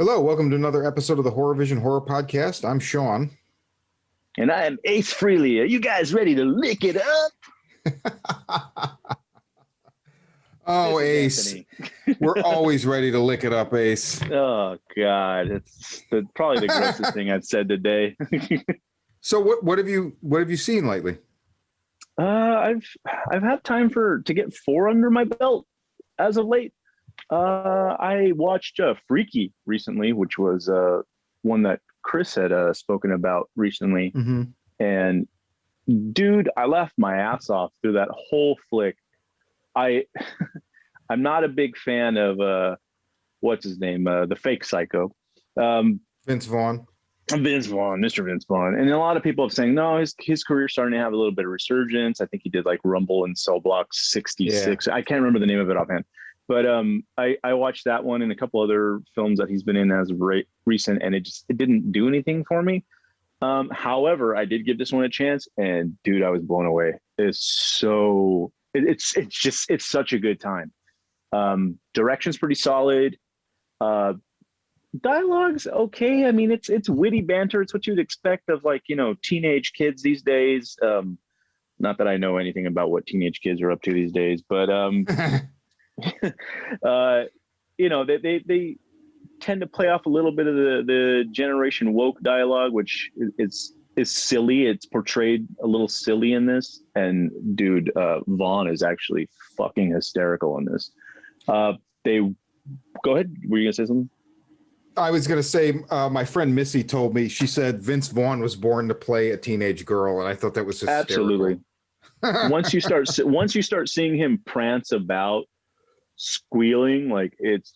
Hello, welcome to another episode of the Horror Vision Horror Podcast. I'm Sean. And I am Ace Freely. Are you guys ready to lick it up? Oh, Ace. We're always ready to lick it up, Ace. Oh, God. It's probably the grossest thing I've said today. So what have you seen lately? I've had time to get 4 under my belt as of late. I watched Freaky recently, which was one that Chris had spoken about recently. Mm-hmm. And dude, I laughed my ass off through that whole flick. I'm not a big fan of what's his name, the fake psycho, Vince Vaughn. Mr. Vince Vaughn. And a lot of people have saying, no, his career's starting to have a little bit of resurgence. I think he did like Rumble and Cell Block 66. Yeah. I can't remember the name of it offhand. But I watched that one and a couple other films that he's been in as of recent, and it didn't do anything for me. However, I did give this one a chance, and dude, I was blown away. It's such a good time. Direction's pretty solid. Dialogue's okay. I mean, it's witty banter. It's what you'd expect of, like, teenage kids these days. Not that I know anything about what teenage kids are up to these days, but they tend to play off a little bit of the generation woke dialogue, which is silly. It's portrayed a little silly in this. And dude, Vaughn is actually fucking hysterical in this. Go ahead. Were you gonna say something? I was gonna say, my friend Missy told me, she said Vince Vaughn was born to play a teenage girl, and I thought that was hysterical. Absolutely. once you start seeing him prance about, squealing, like, it's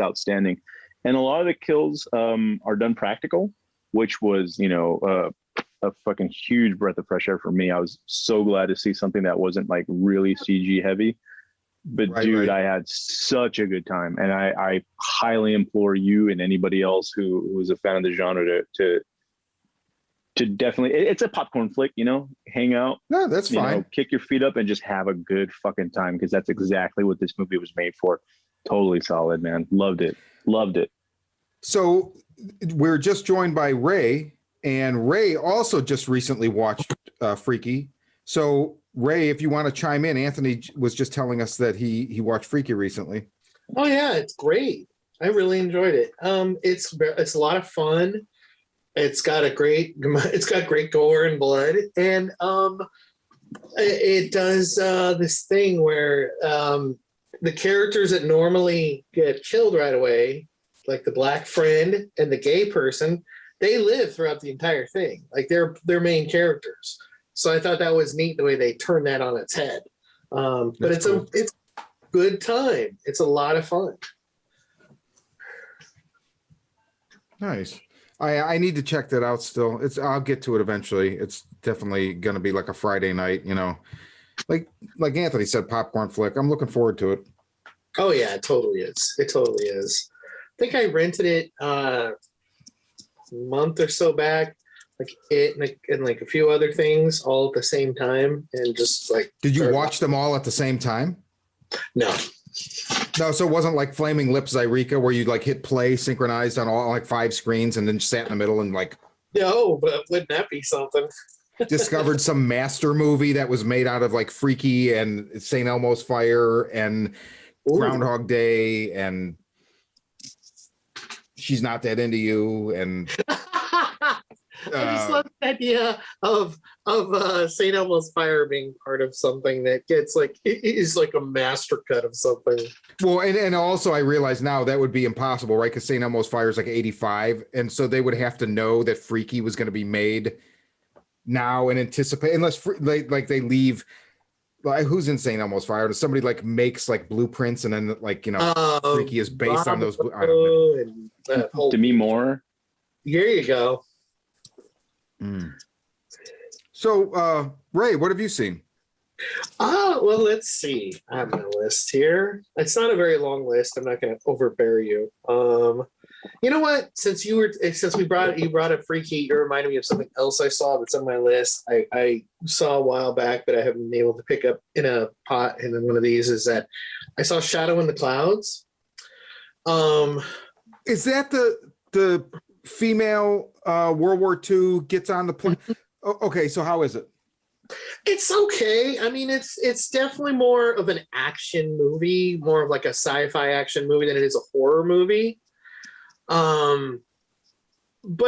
outstanding. And a lot of the kills are done practical, which was a fucking huge breath of fresh air for me. I was so glad to see something that wasn't like really CG heavy. But right. I had such a good time, and I highly implore you and anybody else who is a fan of the genre to definitely, it's a popcorn flick, hang out. No, that's fine. Kick your feet up and just have a good fucking time, because that's exactly what this movie was made for. Totally solid, man. Loved it. So we're just joined by Ray, and Ray also just recently watched Freaky. So Ray, if you want to chime in, Anthony was just telling us that he watched Freaky recently. Oh yeah, it's great. I really enjoyed it. It's a lot of fun. It's got great gore and blood, and it does this thing where the characters that normally get killed right away, like the black friend and the gay person, they live throughout the entire thing. Like they're main characters. So I thought that was neat the way they turned that on its head. But it's cool. It's a good time. It's a lot of fun. Nice. I need to check that out still. I'll get to it eventually. It's definitely going to be like a Friday night, like Anthony said, popcorn flick. I'm looking forward to it. Oh yeah, it totally is. I think I rented it a month or so back, like it and like a few other things all at the same time, and just like. Did you watch them all at the same time? No. No, so it wasn't like Flaming Lips Zyreeka where you like hit play synchronized on all like 5 screens and then sat in the middle and like. No, but wouldn't that be something? Discovered some master movie that was made out of like Freaky and St. Elmo's Fire and Groundhog Day and She's Not That Into You and. I just love the idea of St. Elmo's Fire being part of something that gets like, it is like a master cut of something. Well, and also I realize now that would be impossible, right? Because St. Elmo's Fire is like 85, and so they would have to know that Freaky was going to be made now and anticipate, unless they leave. Like, who's in St. Elmo's Fire? Does somebody like makes like blueprints and then like Freaky is based on those? I don't know. Demi Moore. Here you go. So, Ray, what have you seen? Well, let's see. I have my list here. It's not a very long list. I'm not going to overbear you. You know what? Since you brought up Freaky, you reminded me of something else I saw that's on my list. I saw a while back, but I haven't been able to pick up in a pot. And then one of these is that I saw Shadow in the Clouds. Is that the female World War II gets on the plane? Okay, so how is it? It's okay. I mean, it's definitely more of an action movie, more of like a sci-fi action movie than it is a horror movie. But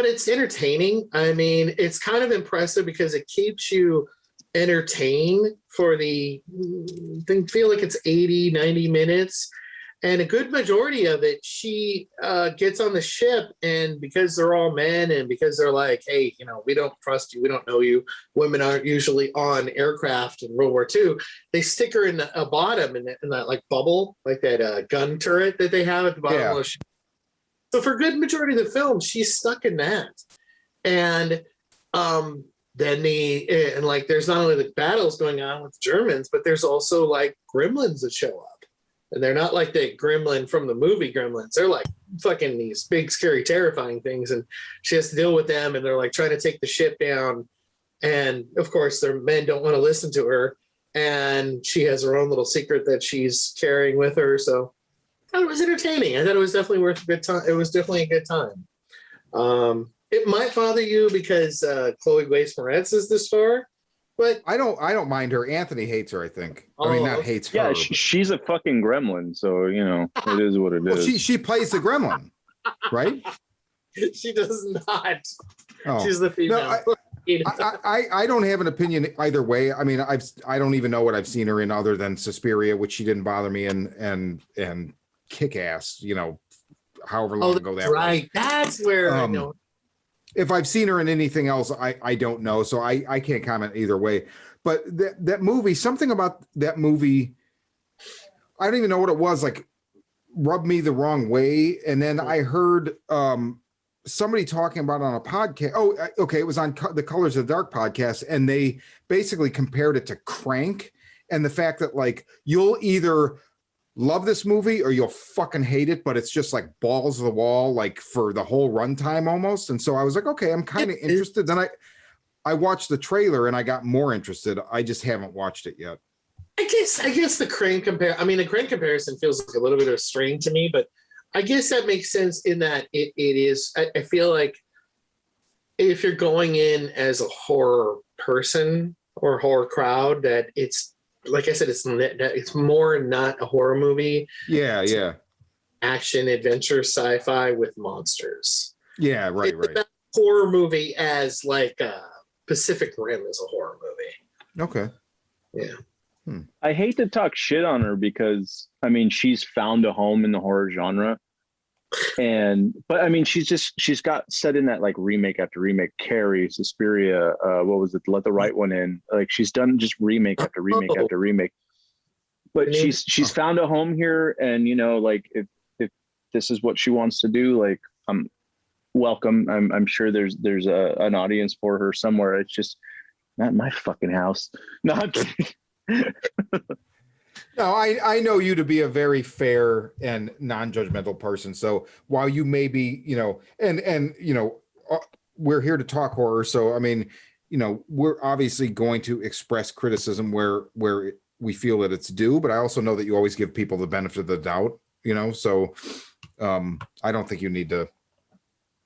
it's entertaining. I mean, it's kind of impressive because it keeps you entertained for I feel like it's 80, 90 minutes. And a good majority of it, she gets on the ship, and because they're all men, and because they're like, hey, we don't trust you, we don't know you. Women aren't usually on aircraft in World War II. They stick her in a bottom in that like bubble, like that gun turret that they have at the bottom of the ship. So for a good majority of the film, she's stuck in that. And then there's not only the battles going on with Germans, but there's also like gremlins that show up. And they're not like the gremlin from the movie Gremlins. They're like fucking these big, scary, terrifying things. And she has to deal with them. And they're like trying to take the ship down. And of course, their men don't want to listen to her. And she has her own little secret that she's carrying with her. So I thought it was entertaining. I thought it was definitely worth a good time. It was definitely a good time. It might bother you because Chloe Grace Moretz is the star. But I don't mind her. Anthony hates her, I think. I mean, not hates her. Yeah, she's a fucking gremlin, so it is what it is. She plays the gremlin, right? She does not. Oh. She's the female. No, I don't have an opinion either way. I mean, I don't even know what I've seen her in other than Suspiria, which she didn't bother me in, and Kick-Ass. However long ago that right. was. That's where I know. If I've seen her in anything else, I don't know. So I can't comment either way. But that movie, something about that movie, I don't even know what it was, like rubbed me the wrong way. And then I heard somebody talking about it on a podcast. Oh, okay. It was on the Colors of the Dark podcast. And they basically compared it to Crank, and the fact that like you'll either love this movie or you'll fucking hate it, but it's just like balls to the wall, like for the whole runtime almost. And so I was like, okay, I'm kind of interested. Then I watched the trailer and I got more interested. I just haven't watched it yet. I guess the Crank comparison feels like a little bit of a strain to me, but I guess that makes sense in that it is. I feel like if you're going in as a horror person or horror crowd, that it's, like I said, it's more not a horror movie. Yeah, yeah. Action, adventure, sci-fi with monsters. Yeah, right. It's a horror movie as like Pacific Rim is a horror movie. Okay. Yeah. I hate to talk shit on her because I mean she's found a home in the horror genre. But I mean she's got set in that like remake after remake, Carrie, Suspiria, what was it, Let the Right One In. Like she's done just remake after remake after remake. But she's found a home here, and like if this is what she wants to do, like I'm welcome. I'm sure there's an audience for her somewhere. It's just not my fucking house. No, I'm kidding. No, I know you to be a very fair and non-judgmental person. So while you may be, and we're here to talk horror. So, I mean, we're obviously going to express criticism where we feel that it's due, but I also know that you always give people the benefit of the doubt, so I don't think you need to,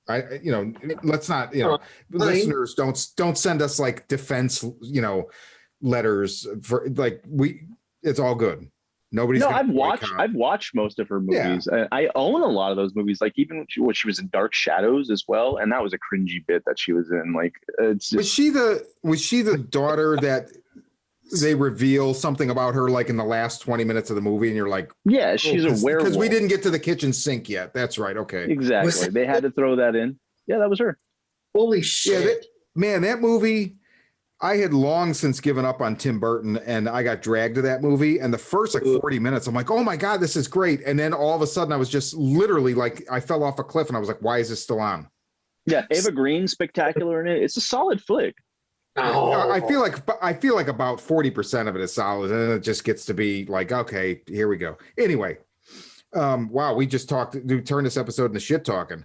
let's not, listeners don't send us like defense, letters for like it's all good. Nobody's. No, I've watched most of her movies. Yeah. I own a lot of those movies. Like even when she was in Dark Shadows as well, and that was a cringy bit that she was in. Like, it's just... was she the daughter that they reveal something about her like in the last 20 minutes of the movie, and you're like, yeah, she's a werewolf because we didn't get to the kitchen sink yet. That's right. Okay, exactly. They had to throw that in. Yeah, that was her. Holy shit, man! That movie. I had long since given up on Tim Burton, and I got dragged to that movie. And the first 40 minutes, I'm like, oh my God, this is great. And then all of a sudden I was just literally like, I fell off a cliff and I was like, why is this still on? Yeah. Ava Green, spectacular in it. It's a solid flick. Oh. I feel like about 40% of it is solid. And then it just gets to be like, okay, here we go. Anyway. Wow. We just turned this episode into shit talking.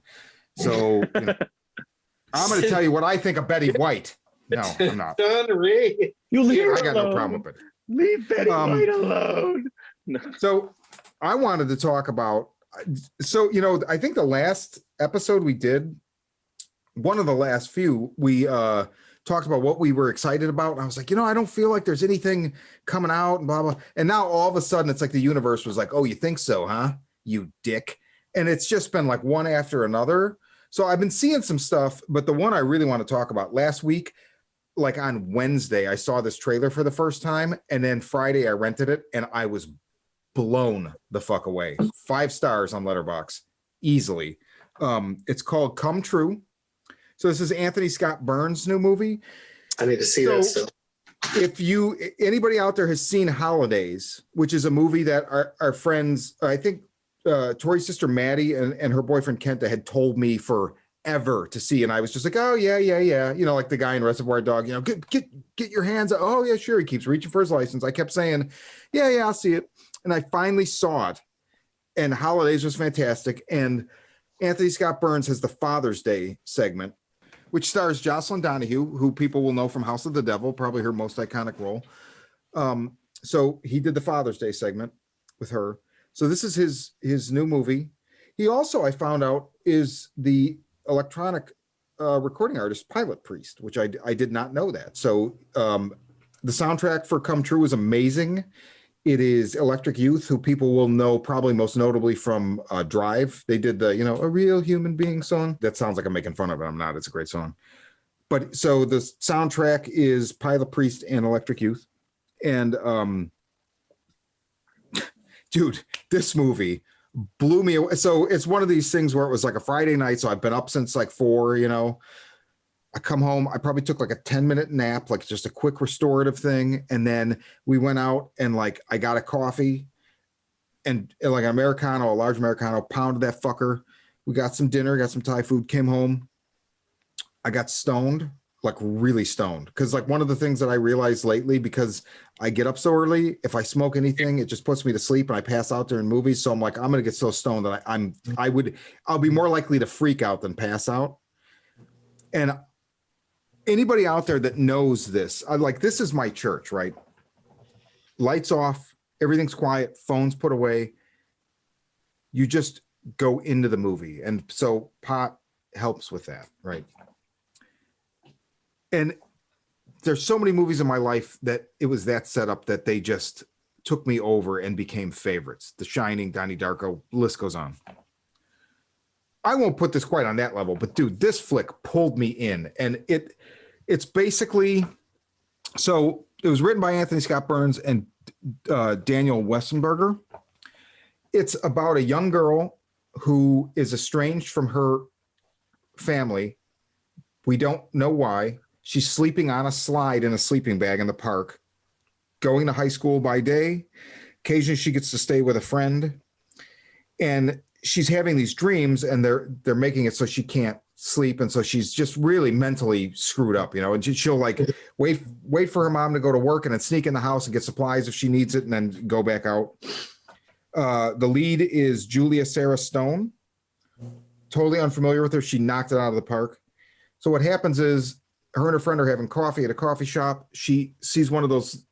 So I'm going to tell you what I think of Betty White. No, I'm not. You leave her I got alone. no problem with it. Leave Betty White alone. No. So I wanted to talk about, So, I think the last episode we did, one of the last few, we talked about what we were excited about. And I was like, I don't feel like there's anything coming out and blah, blah. And now all of a sudden it's like the universe was like, oh, you think so, huh? You dick. And it's just been like one after another. So I've been seeing some stuff, but the one I really want to talk about last week, like on Wednesday, I saw this trailer for the first time. And then Friday I rented it and I was blown the fuck away. 5 stars on Letterboxd easily. It's called Come True. So this is Anthony Scott Burns' new movie. I need to see that still. If anybody out there has seen Holidays, which is a movie that our friends, I think Tori's sister Maddie and her boyfriend Kenta had told me forever to see, and I was just like, oh yeah, like the guy in Reservoir Dog, get your hands up. Oh yeah, sure. He keeps reaching for his license. I kept saying, yeah, I'll see it, and I finally saw it. And Holidays was fantastic. And Anthony Scott Burns has the Father's Day segment, which stars Jocelyn Donahue, who people will know from House of the Devil, probably her most iconic role. So he did the Father's Day segment with her. So this is his new movie. He also, I found out, is the electronic recording artist Pilot Priest, which I did not know that. So the soundtrack for Come True is amazing. It is Electric Youth, who people will know probably most notably from Drive. They did the, A Real Human Being song. That sounds like I'm making fun of it. I'm not. It's a great song. But so the soundtrack is Pilot Priest and Electric Youth. And dude, this movie blew me away. So it's one of these things where it was like a Friday night. So I've been up since like 4, I come home, I probably took like a 10-minute nap, like just a quick restorative thing. And then we went out and like, I got a coffee and like an Americano, a large Americano, pounded that fucker. We got some dinner, got some Thai food, came home. I got stoned, like really stoned. Cause like one of the things that I realized lately, because I get up so early, if I smoke anything, it just puts me to sleep and I pass out during movies. So I'm like, I'm going to get so stoned that I'll be more likely to freak out than pass out. And anybody out there that knows this, this is my church, right? Lights off, everything's quiet, phones put away. You just go into the movie. And so pot helps with that, right? And there's so many movies in my life that it was that setup that they just took me over and became favorites. The Shining, Donnie Darko, list goes on. I won't put this quite on that level, but dude, this flick pulled me in, and it's basically, so it was written by Anthony Scott Burns and Daniel Wessenberger. It's about a young girl who is estranged from her family. We don't know why. She's sleeping on a slide in a sleeping bag in the park, going to high school by day. Occasionally she gets to stay with a friend, and she's having these dreams, and they're making it so she can't sleep, and so she's just really mentally screwed up, and she'll like wait for her mom to go to work and then sneak in the house and get supplies if she needs it and then go back out. The lead is Julia Sarah Stone. Totally unfamiliar with her. She knocked it out of the park. So what happens is her and her friend are having coffee at a coffee shop. She sees one of those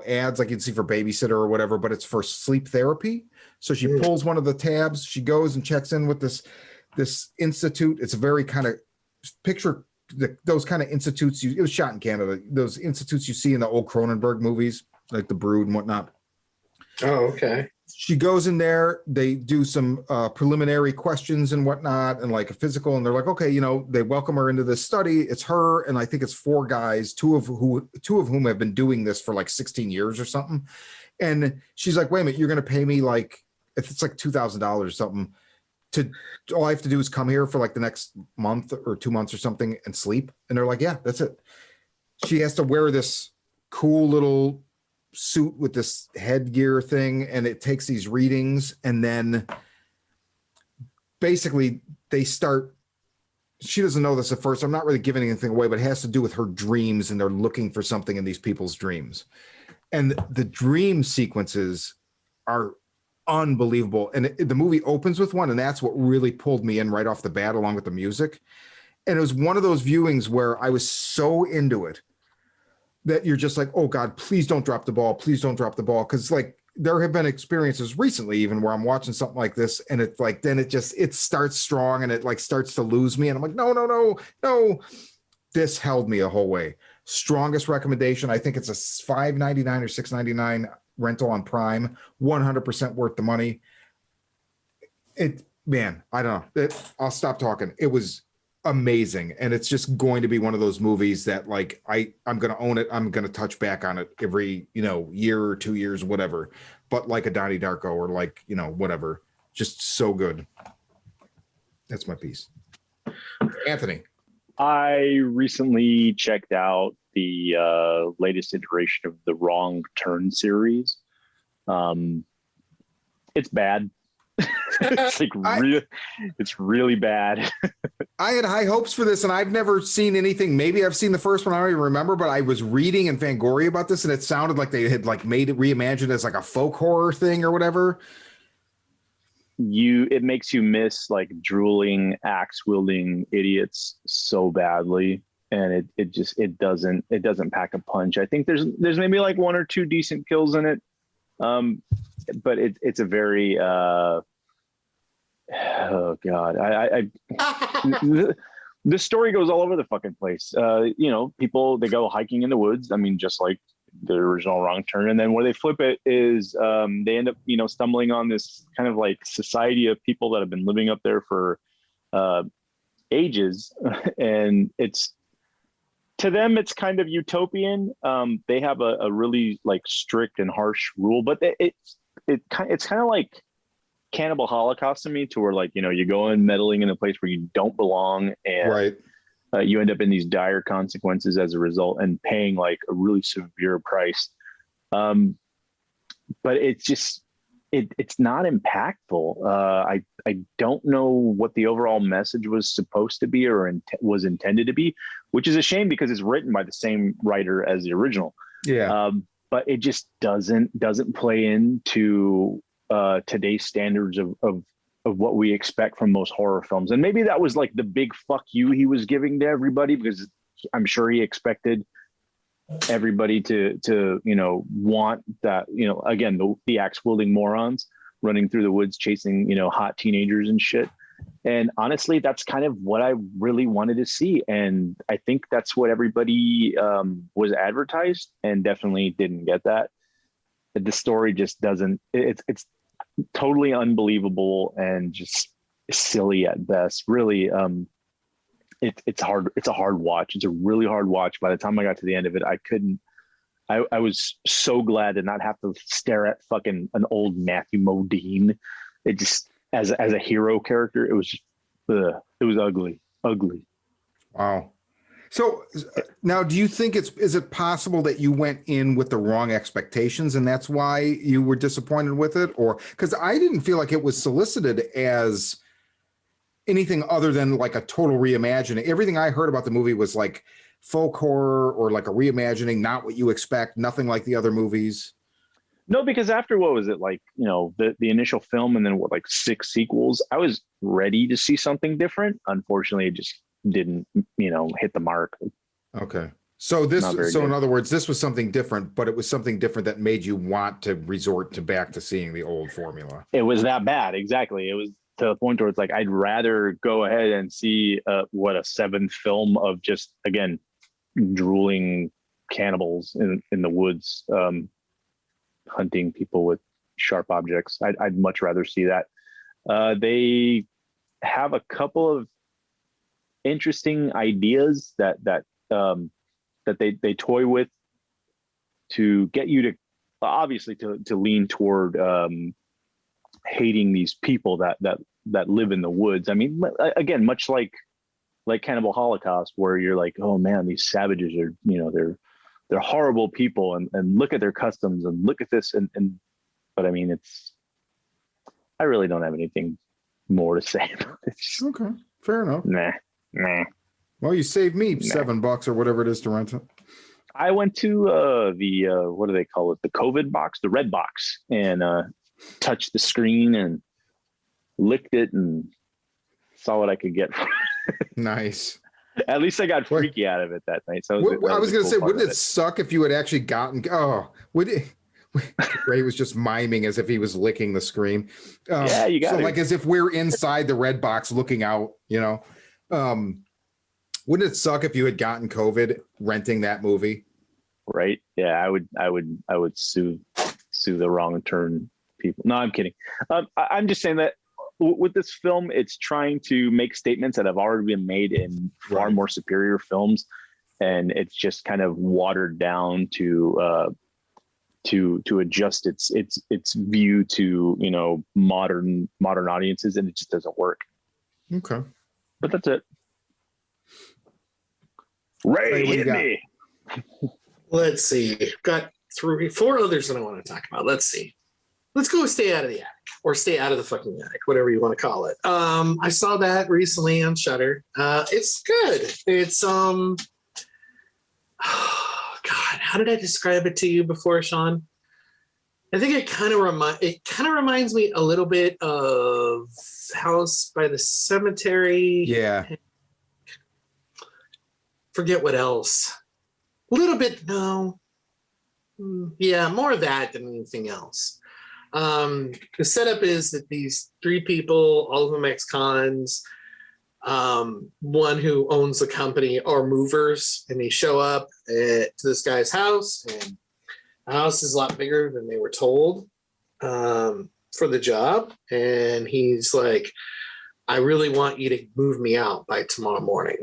ads like you'd see for babysitter or whatever, but it's for sleep therapy. So she pulls one of the tabs. She goes and checks in with this institute. It's a very kind of picture those kind of institutes. It was shot in Canada. Those institutes you see in the old Cronenberg movies, like The Brood and whatnot. Oh, okay. She goes in there. They do some preliminary questions and whatnot, and like a physical. And they're like, okay, they welcome her into this study. It's her, and I think it's 4 guys, two of whom have been doing this for like 16 years or something. And she's like, wait a minute, you're going to pay me like, if it's like $2,000 or something, all I have to do is come here for like the next month or 2 months or something and sleep. And they're like, yeah, that's it. She has to wear this cool little suit with this headgear thing, and it takes these readings, and then basically she doesn't know this at first. I'm not really giving anything away, but it has to do with her dreams, and they're looking for something in these people's dreams. And the dream sequences are unbelievable. And the movie opens with one, and that's what really pulled me in right off the bat, along with the music. And it was one of those viewings where I was so into it that you're just like, oh God, please don't drop the ball. Please don't drop the ball. Cause like there have been experiences recently, even where I'm watching something like this, and it's like, then it starts strong and it like starts to lose me. And I'm like, no, no, no, no. This held me a whole way. Strongest recommendation. I think it's a $5.99 or $6.99 rental on Prime. 100% worth the money. Man, I don't know. I'll stop talking. It was amazing, and it's just going to be one of those movies that like I'm going to own it. I'm going to touch back on it every year or 2 years, whatever. But like a Donnie Darko or like whatever, just so good. That's my piece. Anthony. I recently checked out the latest iteration of the Wrong Turn series. It's bad. It's like it's really bad. I had high hopes for this, and I've never seen anything. Maybe I've seen the first one, I don't even remember, but I was reading in Fangoria about this, and it sounded like they had like made it reimagined as like a folk horror thing or whatever. It makes you miss like drooling, axe wielding idiots so badly, and it doesn't pack a punch. I think there's maybe like 1 or 2 decent kills in it, but it's a very oh god, the story goes all over the fucking place. People, they go hiking in the woods. I mean, just like the original Wrong Turn, and then where they flip it is they end up stumbling on this kind of like society of people that have been living up there for ages, and to them it's kind of utopian. They have a really like strict and harsh rule, but it's kind of like Cannibal Holocaust to me, to where like you go in meddling in a place where you don't belong, and right. You end up in these dire consequences as a result, and paying like a really severe price. But it's just it's not impactful. I don't know what the overall message was supposed to be or was intended to be, which is a shame because it's written by the same writer as the original. Yeah. But it just doesn't play into today's standards of what we expect from most horror films. And maybe that was like the big fuck you he was giving to everybody, because I'm sure he expected everybody to want that, again, the axe wielding morons running through the woods chasing hot teenagers and shit. And honestly, that's kind of what I really wanted to see, and I think that's what everybody was advertised, and definitely didn't get that. The story just doesn't. It's totally unbelievable and just silly at best. Really, it's hard. It's a hard watch. It's a really hard watch. By the time I got to the end of it, I couldn't. I was so glad to not have to stare at fucking an old Matthew Modine. It just as a hero character, it was just it was ugly. Wow. So now, do you think is it possible that you went in with the wrong expectations and that's why you were disappointed with it? Or because I didn't feel like it was solicited as anything other than like a total reimagining. Everything I heard about the movie was like folk horror or like a reimagining, not what you expect, nothing like the other movies. No, because after what was it like, the initial film and then what, like 6 sequels, I was ready to see something different. Unfortunately, it just didn't hit the mark. Okay, so in other words, this was something different, but it was something different that made you want to resort back to seeing the old formula. It was that bad. Exactly. It was to the point where it's like I'd rather go ahead and see a 7th film of just, again, drooling cannibals in the woods, hunting people with sharp objects. I'd much rather see that. They have a couple of interesting ideas that they toy with to get you to obviously to lean toward hating these people that live in the woods. I mean, again, much like Cannibal Holocaust, where you're like, oh man, these savages are, they're horrible people, and look at their customs and look at this and but I mean, I really don't have anything more to say about it. Okay, fair enough. Nah. Well, you saved me $7 or whatever it is to rent it. I went to the what do they call it? The COVID box, the red box, and touched the screen and licked it and saw what I could get. Nice. At least I got freaky out of it that night. So I was going to say, wouldn't it suck if you had actually gotten? Oh, would Ray was just miming as if he was licking the screen. Yeah, you got so it. like as if we're inside the red box looking out, you know. Wouldn't it suck if you had gotten COVID renting that movie? Right? Yeah, I would sue the wrong turn people. No, I'm kidding. I'm just saying that with this film, it's trying to make statements that have already been made in far more superior films, and it's just kind of watered down to adjust its view to, you know, modern audiences, and it just doesn't work. Okay, but that's it. Ray, hit me. Let's see. Got 4 others that I want to talk about. Let's see. Let's go stay out of the attic, or stay out of the fucking attic, whatever you want to call it. I saw that recently on Shudder. It's good. It's oh God, how did I describe it to you before, Sean? I think it kind of reminds me a little bit of House by the Cemetery. yeah. Forget what else. A little bit, no. Yeah, more of that than anything else. The setup is that these 3 people, all of them ex-cons, one who owns the company, are movers, and they show up to this guy's house, and the house is a lot bigger than they were told for the job. And he's like, I really want you to move me out by tomorrow morning,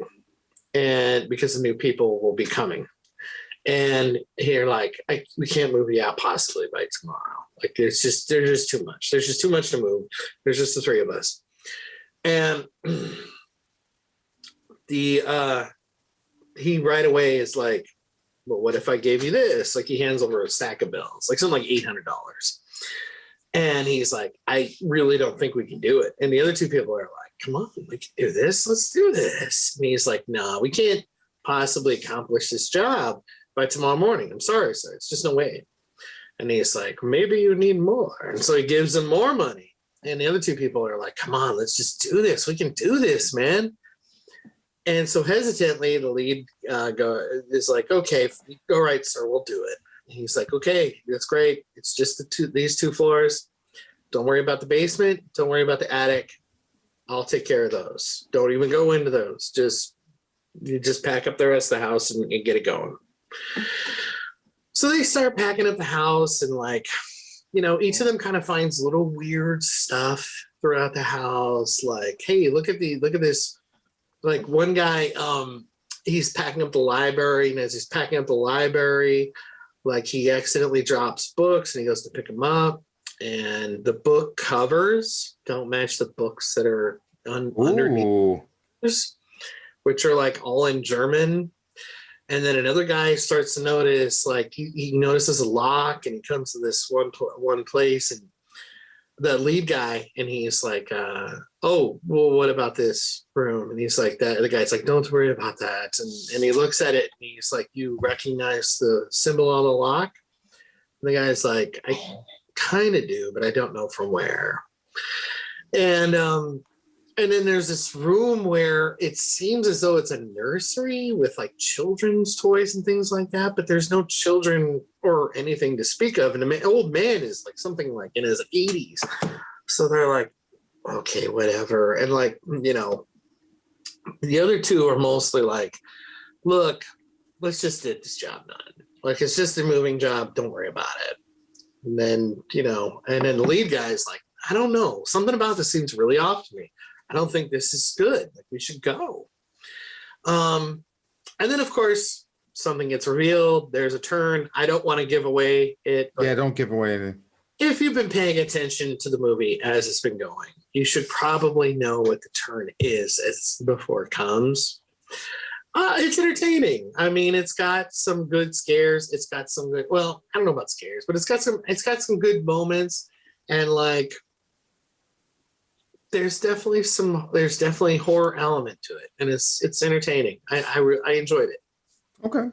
and because the new people will be coming. And here, like, we can't move you out possibly by tomorrow. Like, there's just too much. There's just too much to move. There's just the 3 of us. And he right away is like, well, what if I gave you this? Like, he hands over a stack of bills, like something like $800. And he's like, I really don't think we can do it. And the other 2 people are like, come on, we can do this. Let's do this. And he's like, no, we can't possibly accomplish this job by tomorrow morning. I'm sorry, sir. It's just no way. And he's like, maybe you need more. And so he gives them more money. And the other 2 people are like, come on, let's just do this. We can do this, man. And so hesitantly, the lead is like, okay, all right, sir, we'll do it. And he's like, okay, that's great. It's just these 2 floors. Don't worry about the basement. Don't worry about the attic. I'll take care of those. Don't even go into those. You just pack up the rest of the house and get it going. So they start packing up the house, and, like, you know, each of them kind of finds little weird stuff throughout the house. Like, hey, look at this. Like, one guy, he's packing up the library, and as he's packing up the library, like, he accidentally drops books, and he goes to pick them up, and the book covers don't match the books that are underneath, which are, like, all in German. And then another guy starts to notice, like, he notices a lock, and he comes to this one place, and the lead guy, and he's like, oh, well, what about this room? And he's like, the guy's like, don't worry about that. And he looks at it, and he's like, you recognize the symbol on the lock? And the guy's like, I kind of do, but I don't know from where. And then there's this room where it seems as though it's a nursery with, like, children's toys and things like that, but there's no children or anything to speak of. And the old man is, like, something like in his 80s. So they're like, okay, whatever. And, like, you know, the other 2 are mostly like, look, let's just get this job done. Like, it's just a moving job. Don't worry about it. And then, you know, and then the lead guy is like, I don't know. Something about this seems really off to me. I don't think this is good. Like, we should go. And then, of course, something gets revealed. There's a turn. I don't want to give away it. But Yeah, don't give away anything. if you've been paying attention to the movie as it's been going, you should probably know what the turn is before it comes. It's entertaining. I mean, it's got some good scares. It's got some good, well, I don't know about scares, but it's got some good moments. And, like, there's definitely horror element to it, and it's entertaining. I enjoyed it. Okay.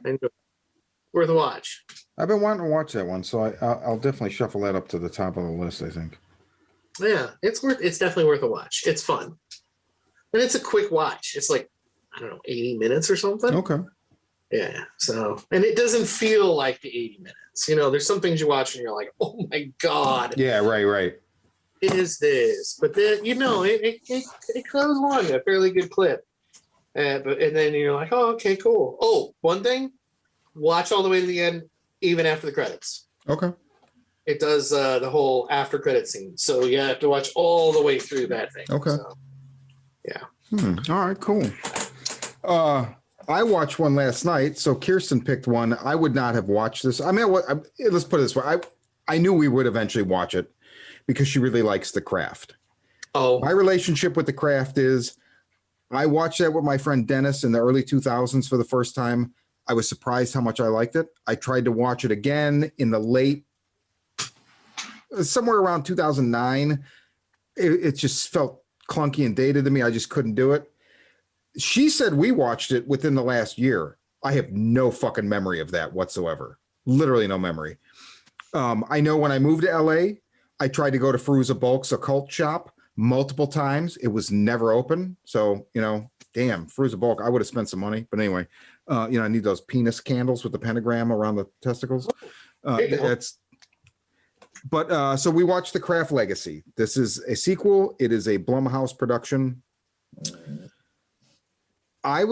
Worth a watch. I've been wanting to watch that one, so I'll definitely shuffle that up to the top of the list, I think. Yeah, it's definitely worth a watch. It's fun. And it's a quick watch. It's like, I don't know, 80 minutes or something. Okay. Yeah. So, and it doesn't feel like the 80 minutes. You know, there's some things you watch and you're like, oh my God. Yeah, right. Is this? But then, you know, it goes along at a fairly good clip. And then you're like, oh, okay, cool. Oh, one thing, watch all the way to the end, even after the credits. Okay. It does the whole after credit scene. So you have to watch all the way through that thing. Okay. So, yeah. All right, cool. I watched one last night. So Kirsten picked one. I would not have watched this. I mean, let's put it this way. I knew we would eventually watch it because she really likes The Craft. Oh. My relationship with The Craft is I watched that with my friend Dennis in the early 2000s for the first time. I was surprised how much I liked it. I tried to watch it again in the late, somewhere around 2009. It just felt clunky and dated to me. I just couldn't do it. She said we watched it within the last year. I have no fucking memory of that whatsoever. Literally no memory. I know when I moved to LA, I tried to go to Fairuza Balk's occult shop multiple times. It was never open. So, you know, damn, Fairuza Balk, I would have spent some money. But anyway, you know, I need those penis candles with the pentagram around the testicles. So we watched The Craft Legacy. This is a sequel. It is a Blumhouse production. I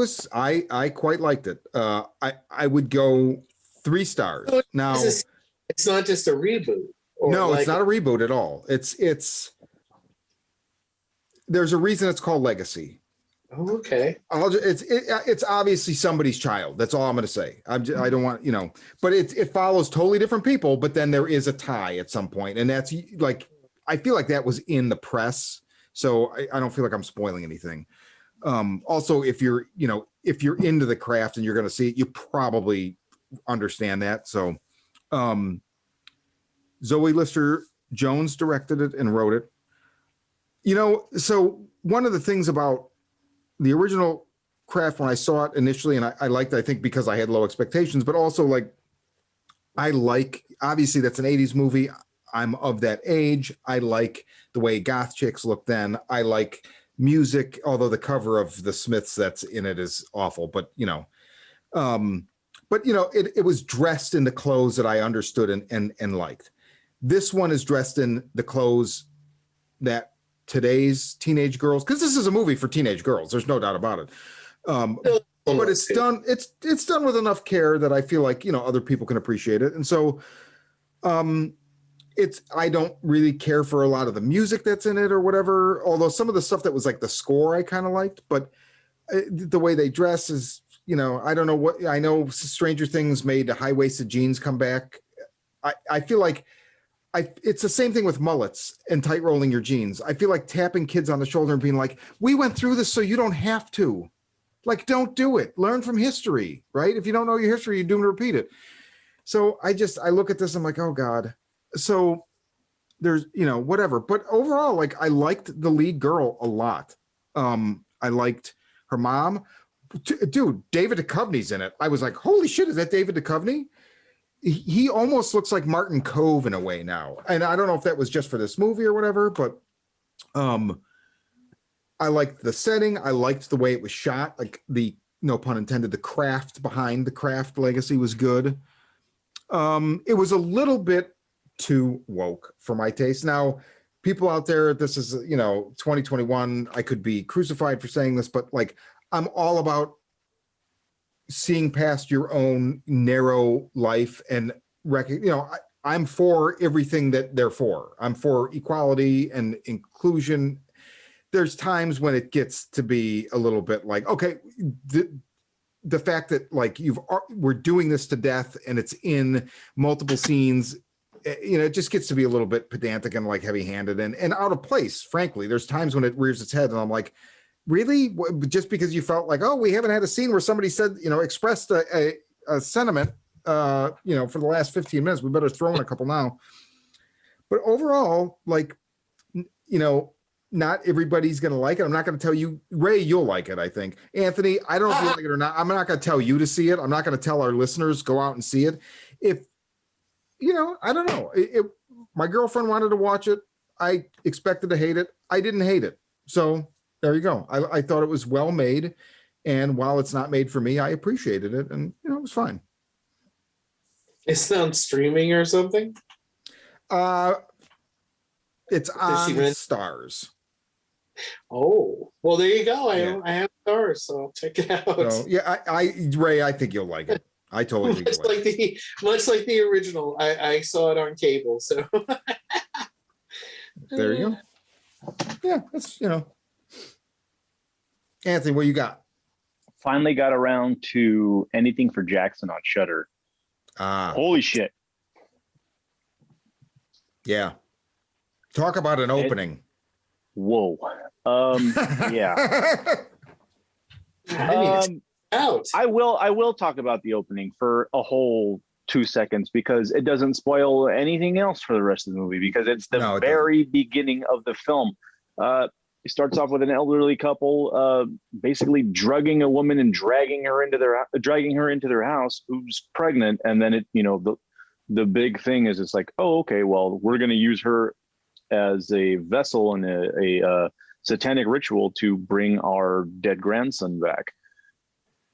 quite liked it. I would go 3 stars. So Now it's not just a reboot. No, it's not a reboot at all. It's there's a reason it's called Legacy. Oh, okay. It's obviously somebody's child. That's all I'm going to say. I don't want, you know, but it follows totally different people, but then there is a tie at some point. And that's like, I feel like that was in the press. So I don't feel like I'm spoiling anything. Also, if you're into the craft and you're going to see it, you probably understand that. So, Zoe Lister-Jones directed it and wrote it. You know, so one of the things about the original Craft, when I saw it initially, and I liked it, I think because I had low expectations, but also like, obviously that's an 80s movie. I'm of that age. I like the way goth chicks look then. I like music, although the cover of the Smiths that's in it is awful, but you know, it was dressed in the clothes that I understood and liked. This one is dressed in the clothes that today's teenage girls, because this is a movie for teenage girls, there's no doubt about it. But it's done with enough care that I feel like, you know, other people can appreciate it. And so I don't really care for a lot of the music that's in it or whatever, although some of the stuff that was like the score I kind of liked, but the way they dress is, you know, I don't know what, I know Stranger Things made high-waisted jeans come back. I feel like it's the same thing with mullets and tight rolling your jeans. I feel like tapping kids on the shoulder and being like, we went through this so you don't have to. Like, don't do it. Learn from history, right? If you don't know your history, you're doomed to repeat it. So I look at this, I'm like, oh God. So there's, you know, whatever. But overall, like, I liked the lead girl a lot. I liked her mom. Dude, David Duchovny's in it. I was like, holy shit, is that David Duchovny? He almost looks like Martin Cove in a way now. And I don't know if that was just for this movie or whatever, but I liked the setting. I liked the way it was shot. Like no pun intended, the craft behind The Craft Legacy was good. It was a little bit too woke for my taste. Now, people out there, this is, you know, 2021. I could be crucified for saying this, but like, I'm all about seeing past your own narrow life and I'm for everything that they're for. I'm for equality and inclusion. There's times when it gets to be a little bit like, okay, the fact that like we're doing this to death and it's in multiple scenes, you know, it just gets to be a little bit pedantic and like heavy-handed and out of place. Frankly, there's times when it rears its head and I'm like, really? Just because you felt like, oh, we haven't had a scene where somebody said, you know, expressed a sentiment, you know, for the last 15 minutes, we better throw in a couple now. But overall, like, you know, not everybody's going to like it. I'm not going to tell you, Ray, you'll like it, I think. Anthony, I don't know if you like it or not. I'm not going to tell you to see it. I'm not going to tell our listeners, go out and see it. If, you know, I don't know. My girlfriend wanted to watch it. I expected to hate it. I didn't hate it. So there you go. I thought it was well made. And while it's not made for me, I appreciated it, and it was fine. It's on streaming or something. It's on rent? Stars. Oh, well, there you go. Yeah. I have Stars, so I'll check it out. So yeah, Ray, I think you'll like it. I totally think you'll like it. Much like the original, I saw it on cable. So There you go. Yeah, that's Anthony, what you got? Finally got around to Anything for Jackson on Shudder. Holy shit. Yeah. Talk about an opening. Whoa. Yeah. Out. I will talk about the opening for a whole 2 seconds because it doesn't spoil anything else for the rest of the movie because it's the very beginning of the film. It starts off with an elderly couple basically drugging a woman and dragging her into their house who's pregnant, and then the big thing is it's like, oh, okay, well, we're going to use her as a vessel in a satanic ritual to bring our dead grandson back.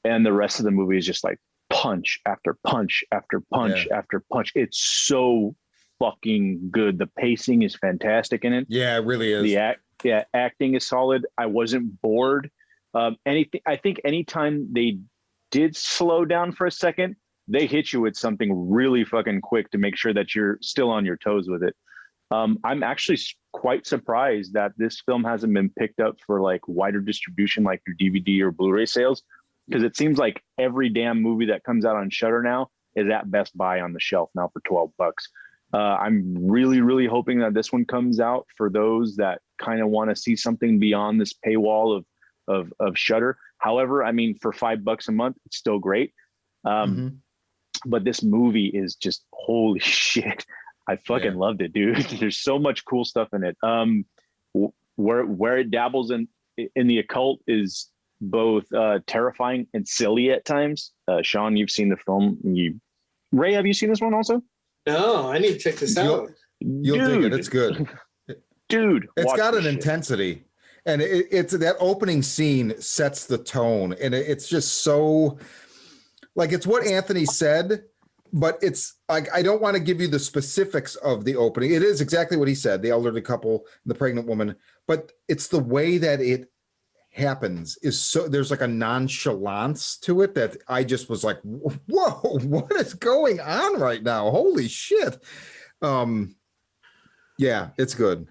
And the rest of the movie is just like punch after punch after punch after punch. It's so fucking good. The pacing is fantastic in it. Yeah, it really is. Acting is solid. I wasn't bored. I think anytime they did slow down for a second, they hit you with something really fucking quick to make sure that you're still on your toes with it. I'm actually quite surprised that this film hasn't been picked up for like wider distribution, like your DVD or Blu-ray sales, because it seems like every damn movie that comes out on Shudder now is at Best Buy on the shelf now for $12. I'm really, really hoping that this one comes out for those that kind of want to see something beyond this paywall of Shudder. However, I mean, for $5 a month, it's still great. But this movie is just holy shit. I fucking loved it, dude. There's so much cool stuff in it. Where it dabbles in the occult is both terrifying and silly at times. Sean, you've seen the film. Ray, have you seen this one also? No, I need to check this out. You'll dig it. It's good. Dude, it's got an intensity. And it's that opening scene sets the tone. And it's just so, like, it's what Anthony said, but it's like, I don't want to give you the specifics of the opening. It is exactly what he said, the elderly couple, the pregnant woman, but it's the way that it happens is so, there's like a nonchalance to it that I just was like, whoa, what is going on right now? Holy shit. Yeah, it's good.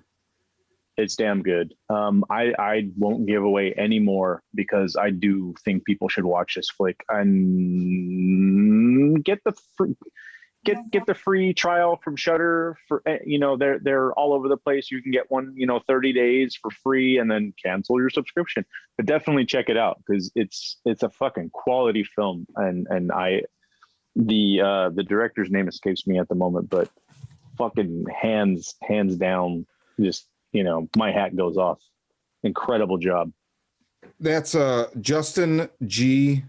It's damn good. I won't give away any more because I do think people should watch this flick and get the free trial from Shudder for, they're all over the place. You can get one, 30 days for free and then cancel your subscription, but definitely check it out because it's a fucking quality film. And the director's name escapes me at the moment, but fucking hands down, just, my hat goes off. Incredible job. That's Justin G.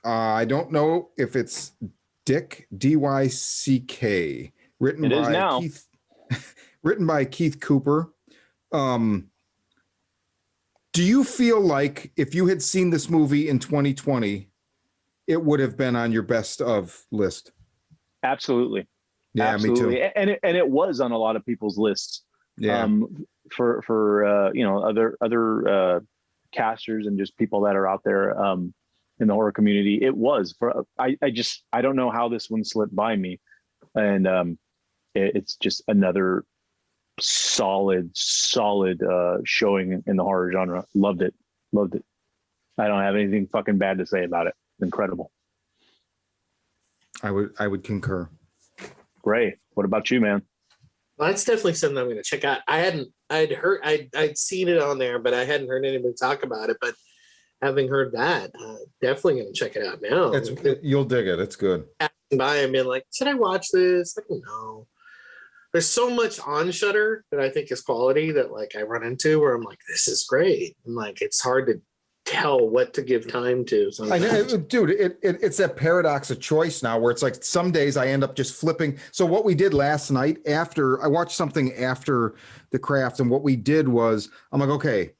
I don't know if it's Dick, D-Y-C-K, written by Keith Cooper. Do you feel like if you had seen this movie in 2020, it would have been on your best of list? Absolutely. Yeah, absolutely. Me too. And it was on a lot of people's lists. Yeah. For other casters and just people that are out there in the horror community. It was I don't know how this one slipped by me, and it's just another solid showing in the horror genre. Loved it. I don't have anything fucking bad to say about it. Incredible. I would concur. Great. What about you, man? Well, that's definitely something I'm going to check out. I'd seen it on there, but I hadn't heard anybody talk about it. But having heard that, definitely going to check it out now. You'll dig it. It's good. Passing by and being like, should I watch this? Like, no. There's so much on Shudder that I think is quality that like I run into where I'm like, this is great. And like, it's hard to tell what to give time to. I know, dude, it's that paradox of choice now where it's like some days I end up just flipping. So what we did last night after I watched something after The Craft, and what we did was I'm like, okay,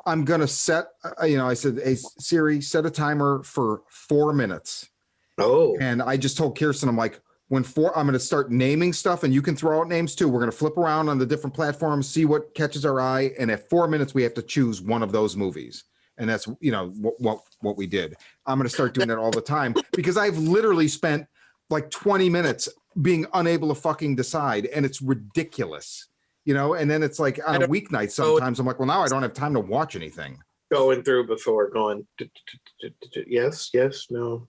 I'm going to set, I said, hey, Siri, set a timer for 4 minutes. Oh, And I just told Kirsten, I'm like, I'm going to start naming stuff and you can throw out names too. We're going to flip around on the different platforms, see what catches our eye. And at 4 minutes, we have to choose one of those movies. And that's, what we did. I'm going to start doing that all the time because I've literally spent like 20 minutes being unable to fucking decide. And it's ridiculous, and then it's like on a weeknight, sometimes I'm like, well, now I don't have time to watch anything. Going through before going, yes, no.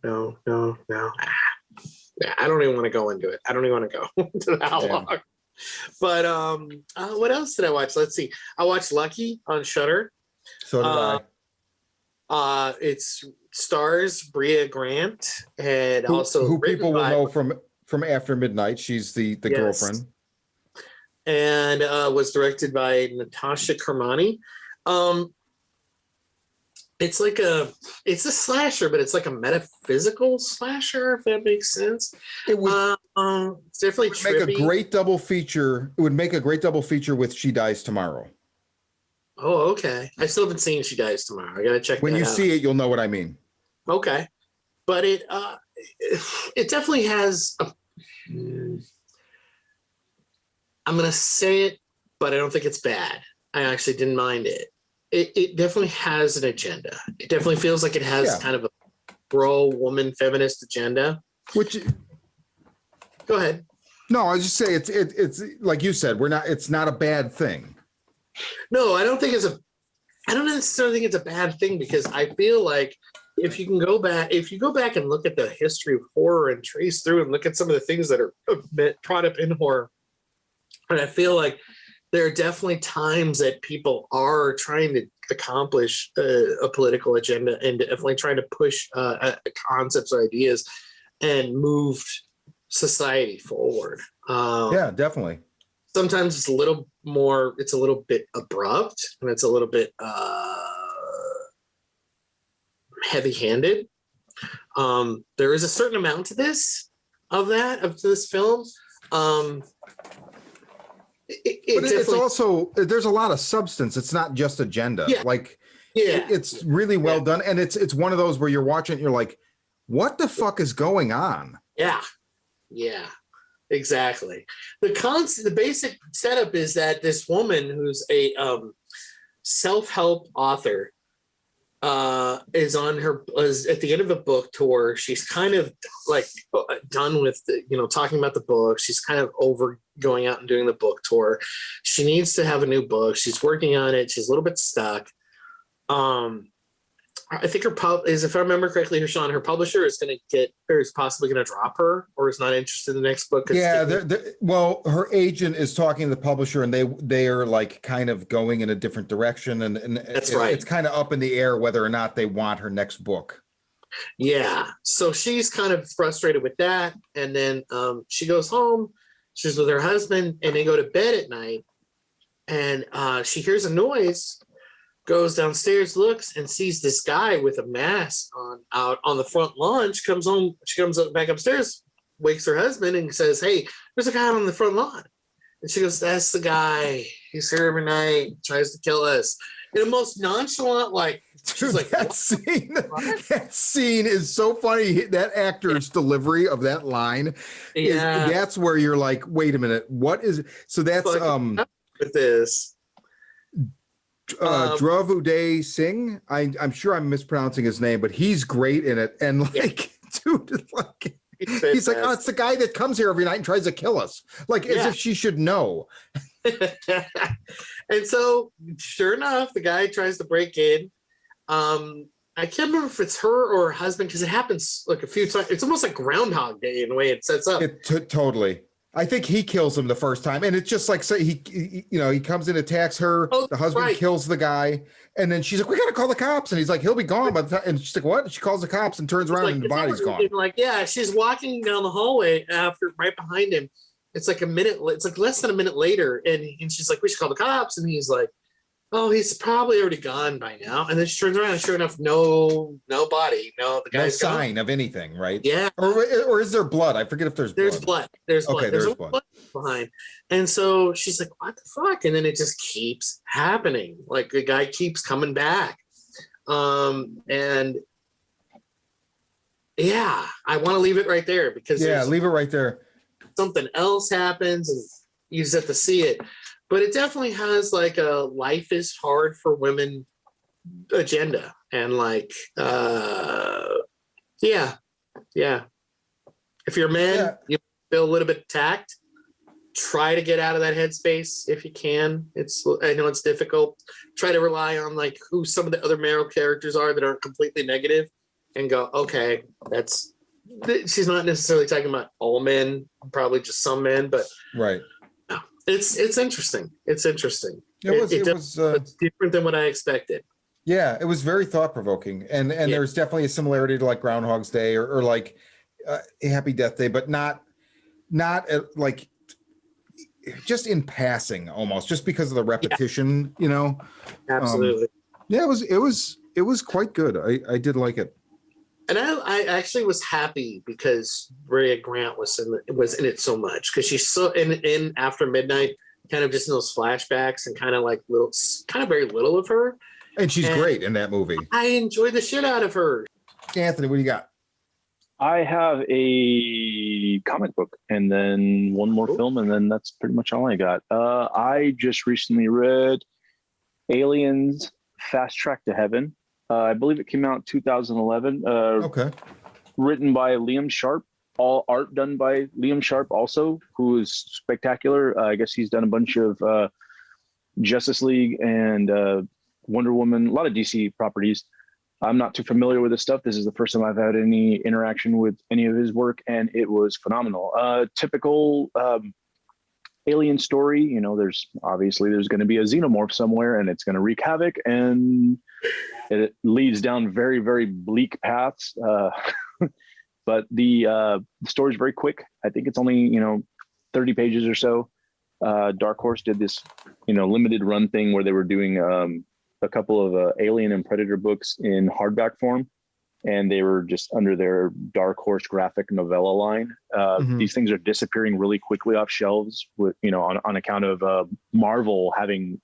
I don't even want to go into it. I don't even want to go into that long. But what else did I watch? Let's see. I watched Lucky on Shudder. So did I. It's stars Brea Grant and who people will know from After Midnight. She's the girlfriend. And was directed by Natasha Kermani. It's a slasher, but it's like a metaphysical slasher, if that makes sense. It would it's definitely trippy. make a great double feature. It would make a great double feature with She Dies Tomorrow. Oh, okay. I still haven't seen She Dies Tomorrow. I gotta check. When you out. see it, you'll know what I mean. Okay, but it definitely has. I'm gonna say it, but I don't think it's bad. I actually didn't mind it. It definitely has an agenda. It definitely feels like it has kind of a pro-woman feminist agenda. Which, go ahead. No, I was just saying it's like you said, it's not a bad thing. No, I don't necessarily think it's a bad thing because I feel like if you go back and look at the history of horror and trace through and look at some of the things that are brought up in horror, and I feel like there are definitely times that people are trying to accomplish a political agenda and definitely trying to push concepts or ideas and move society forward. Yeah, definitely. Sometimes it's a little bit abrupt and it's a little bit heavy-handed. There is a certain amount to this film. But it's also, there's a lot of substance. It's not just agenda. Yeah. It's really well done. And it's one of those where you're watching it, you're like, what the fuck is going on? Yeah. Exactly. The basic setup is that this woman who's a self-help author is at the end of a book tour. She's kind of like done with talking about the book. She's kind of over going out and doing the book tour. She needs to have a new book. She's working on it. She's a little bit stuck. I think if I remember correctly, her publisher is possibly going to drop her or is not interested in the next book. Yeah, her agent is talking to the publisher and they are like kind of going in a different direction and that's right. It's kind of up in the air whether or not they want her next book. Yeah, so she's kind of frustrated with that, and then she goes home. She's with her husband, and they go to bed at night, and she hears a noise. Goes downstairs, looks, and sees this guy with a mask out on the front lawn. She comes home. She comes back upstairs, wakes her husband, and says, "Hey, there's a guy out on the front lawn." And she goes, "That's the guy. He's here every night. Tries to kill us." In the most nonchalant, she's like, that scene is so funny. That actor's delivery of that line, that's where you're like, "Wait a minute, what is?" So that's with this. Dravuday Singh. I'm sure I'm mispronouncing his name, but he's great in it. And dude, he's like, "Oh, it's the guy that comes here every night and tries to kill us." As if she should know. And so, sure enough, the guy tries to break in. I can't remember if it's her or her husband because it happens like a few times. It's almost like Groundhog Day in the way it sets up. Totally. I think he kills him the first time, and it's just like he comes in, attacks her. The husband kills the guy, and then she's like, "We got to call the cops," and he's like, "He'll be gone by the time." And she's like, "What?" She calls the cops and turns around, and the body's gone. She's walking down the hallway right behind him. It's like a minute. It's like less than a minute later, and she's like, "We should call the cops," and he's like, oh, he's probably already gone by now. And then she turns around and sure enough, no body. No, the No guy's gone. sign of anything, right? Yeah. Or is there blood? I forget if there's Blood. There's blood. Okay, There's there's a blood. blood behind. And so she's like, what the fuck? And then it just keeps happening. Like the guy keeps coming back. And yeah, I want to leave it right there because leave it right there. something else happens and you just have to see it. But it definitely has like a life is hard for women agenda. And like, yeah. If you're a man, you feel a little bit attacked. Try to get out of that headspace if you can. I know it's difficult. Try to rely on like who some of the other male characters are that aren't completely negative, and go, okay, she's not necessarily talking about all men, probably just some men, but right. It's interesting. It's interesting. It was it's different than what I expected. Yeah, it was very thought provoking, and there's definitely a similarity to like Groundhog's Day or like a Happy Death Day, but not like just in passing, almost just because of the repetition, you know. Absolutely. Yeah, it was quite good. I did like it, and I actually was happy because Rhea Grant was in it so much, because she's so in After Midnight, kind of just in those flashbacks and kind of very little of her. And she's great in that movie. I enjoyed the shit out of her. Anthony, what do you got? I have a comic book and then one more film, and then that's pretty much all I got. I just recently read Aliens Fast Track to Heaven. I believe it came out 2011. Okay. Written by Liam Sharp. All art done by Liam Sharp also, who is spectacular. I guess he's done a bunch of Justice League and Wonder Woman, a lot of DC properties. I'm not too familiar with this stuff. This is the first time I've had any interaction with any of his work, and it was phenomenal. Typical alien story. You know, there's going to be a xenomorph somewhere, and it's going to wreak havoc, and it leads down very, very bleak paths. But the story is very quick. I think it's only 30 pages or so. Dark Horse did this limited run thing where they were doing a couple of Alien and Predator books in hardback form, and they were just under their Dark Horse graphic novella line. These things are disappearing really quickly off shelves with on account of Marvel having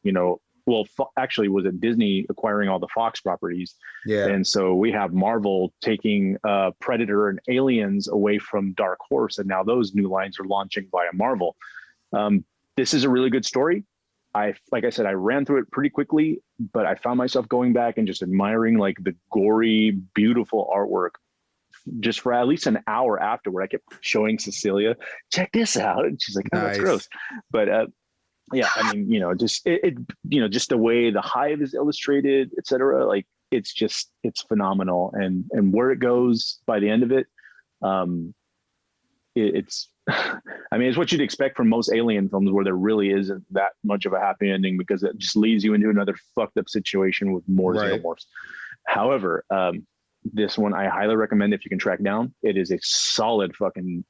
actually was it Disney acquiring all the Fox properties. Yeah. And so we have Marvel taking Predator and Aliens away from Dark Horse, and now those new lines are launching via Marvel. This is a really good story. Like I said, I ran through it pretty quickly, but I found myself going back and just admiring like the gory, beautiful artwork just for at least an hour afterward. I kept showing Cecilia, check this out. And she's like, oh, that's gross. But yeah, I mean, just just the way the hive is illustrated, etc. Like it's phenomenal. And where it goes by the end of it, it's I mean, it's what you'd expect from most alien films, where there really isn't that much of a happy ending, because it just leads you into another fucked up situation with more xenomorphs. However, this one I highly recommend if you can track down. It is a solid fucking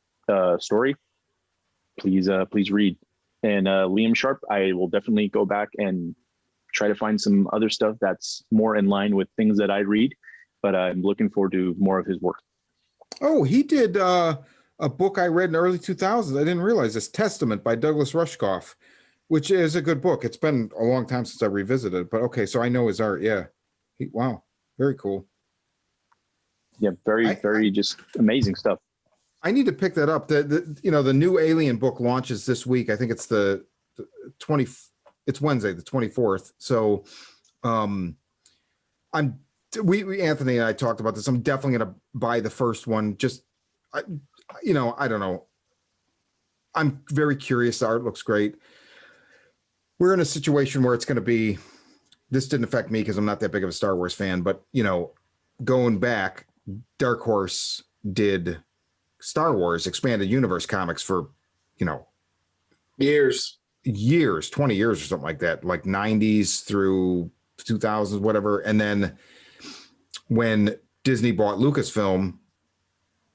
story. Please read. And Liam Sharp, I will definitely go back and try to find some other stuff that's more in line with things that I read, but I'm looking forward to more of his work. Oh, he did a book I read in the early 2000s. I didn't realize this, Testament by Douglas Rushkoff, which is a good book. It's been a long time since I revisited it, but okay, so I know his art. Yeah. Wow. Very cool. Yeah. Very just amazing stuff. I need to pick that up. The new Alien book launches this week. I think it's it's Wednesday, the 24th. So we Anthony and I talked about this. I'm definitely going to buy the first one. I don't know. I'm very curious. The art looks great. We're in a situation where it's going to be, this didn't affect me because I'm not that big of a Star Wars fan, but going back, Dark Horse did Star Wars expanded universe comics for, years, 20 years or something like that, like 90s through 2000s, whatever. And then when Disney bought Lucasfilm,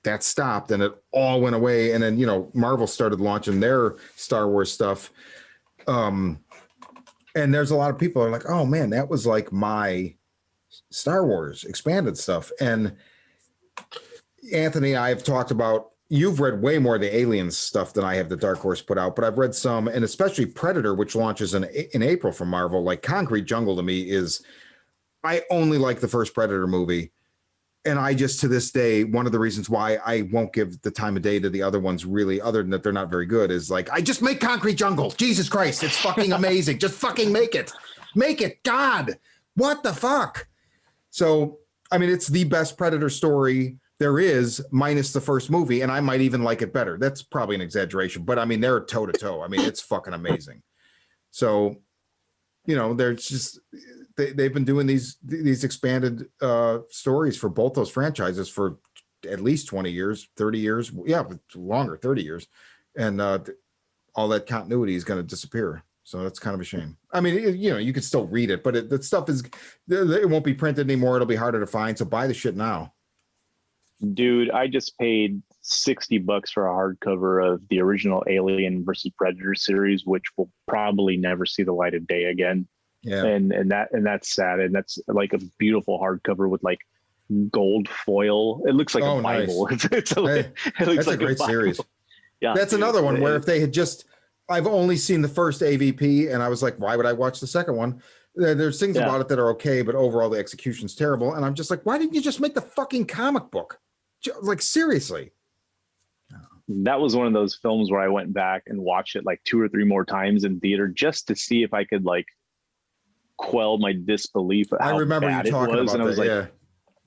that stopped and it all went away. And then, Marvel started launching their Star Wars stuff. And there's a lot of people are like, oh man, that was like my Star Wars expanded stuff. And Anthony, I have talked about, you've read way more of the Aliens stuff than I have the Dark Horse put out, but I've read some, and especially Predator, which launches in April from Marvel. Like Concrete Jungle to me is, I only like the first Predator movie. And I just, to this day, one of the reasons why I won't give the time of day to the other ones really, other than that they're not very good, is like, I just make Concrete Jungle. Jesus Christ, it's fucking amazing. Just fucking make it. Make it. God, what the fuck? So, I mean, it's the best Predator story there is, minus the first movie, and I might even like it better. That's probably an exaggeration, but I mean, they're toe to toe. I mean, it's fucking amazing. So, you know, there's just... They've been doing these expanded stories for both those franchises for at least 20 years, 30 years. Yeah, longer, 30 years. And all that continuity is going to disappear. So that's kind of a shame. I mean, you know, you could still read it, but that stuff is, it won't be printed anymore. It'll be harder to find. So buy the shit now. Dude, I just paid $60 for a hardcover of the original Alien versus Predator series, which will probably never see the light of day again. Yeah. And that's sad. And that's like a beautiful hardcover with like gold foil. It looks like a Bible. Nice. It looks that's like a great series. Yeah. That's another one where if they had just, I've only seen the first AVP and I was like, why would I watch the second one? There's things about it that are okay, but overall the execution's terrible. And I'm just like, why didn't you just make the fucking comic book? Like, seriously. That was one of those films where I went back and watched it like 2 or 3 more times in theater just to see if I could like quell my disbelief. I remember you talking about and I was that, like,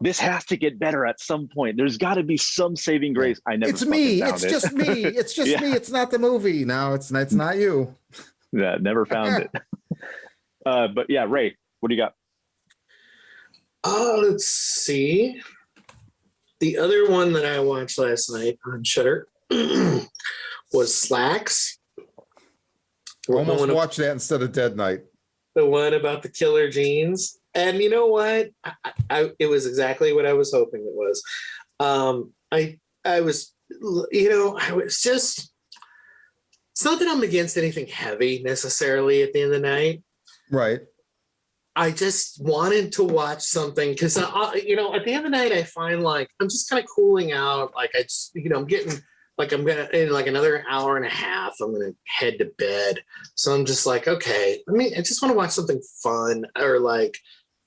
this has to get better at some point. There's got to be some saving grace. I never. It's me. It's just me. It's just me. It's not the movie. No, it's not you. Yeah, never found it. But yeah, Ray, what do you got? Let's see. The other one that I watched last night on Shudder was Slacks. Almost watched that instead of Dead Night. The one about the killer genes. And you know what? It was exactly what I was hoping it was. I was, you know, I was just, it's not that I'm against anything heavy necessarily at the end of the night. Right. I just wanted to watch something because, you know, at the end of the night, I find like I'm just kind of cooling out. Like I just, you know, I'm getting like I'm gonna in like another hour and a half. I'm gonna head to bed. So I'm just like, okay, I just want to watch something fun or like